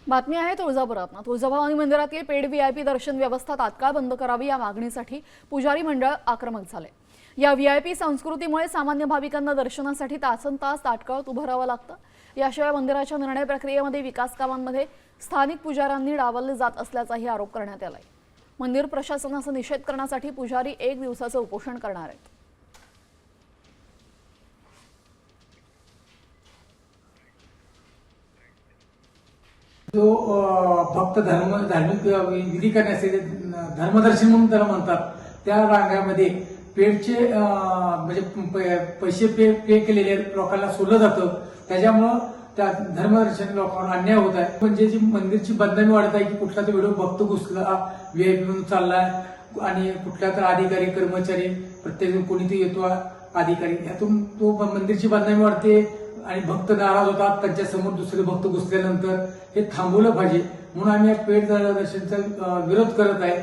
बातमी आहे तुळजापुरातनं। तुळजाभवानी मंदिरातील पेड व्हीआयपी दर्शन व्यवस्था तात्काळ बंद करावी या मागणीसाठी पुजारी मंडळ आक्रमक झाले। या व्हीआयपी संस्कृतीमुळे सामान्य भाविकांना दर्शनासाठी तासनतास ताटकळत उभं राहावं लागतं। याशिवाय मंदिराच्या निर्णय प्रक्रियेमध्ये विकास कामांमध्ये स्थानिक पुजाऱ्यांनी डावलले जात असल्याचाही आरोप करण्यात आलाय। मंदिर प्रशासनाचा निषेध करण्यासाठी पुजारी 1 दिवसाचं उपोषण करणार आहेत। जो भक्त धार्मिक विधी करण्यासाठी धर्मदर्शन म्हणून त्याला म्हणतात, त्या रांगामध्ये पेडचे म्हणजे पैसे पे केलेले लोकांना सोडलं जातं। त्याच्यामुळं त्या धर्मदर्शन लोकांना अन्याय होत आहे। म्हणजे जी मंदिरची बदनामी वाढत आहे की कुठला तर व्हिडिओ भक्त घुसला व्हीआयपी म्हणून चाललाय आणि कुठल्या तर अधिकारी कर्मचारी प्रत्येक कोणीतरी येतो अधिकारी, यातून तो मंदिरची बदनामी वाढते आणि भक्त नाराज होतात। त्यांच्या समोर दुसरे भक्त घुसल्यानंतर हे थांबवलं पाहिजे, म्हणून आम्ही या पेड दर्शनचा विरोध करत आहे।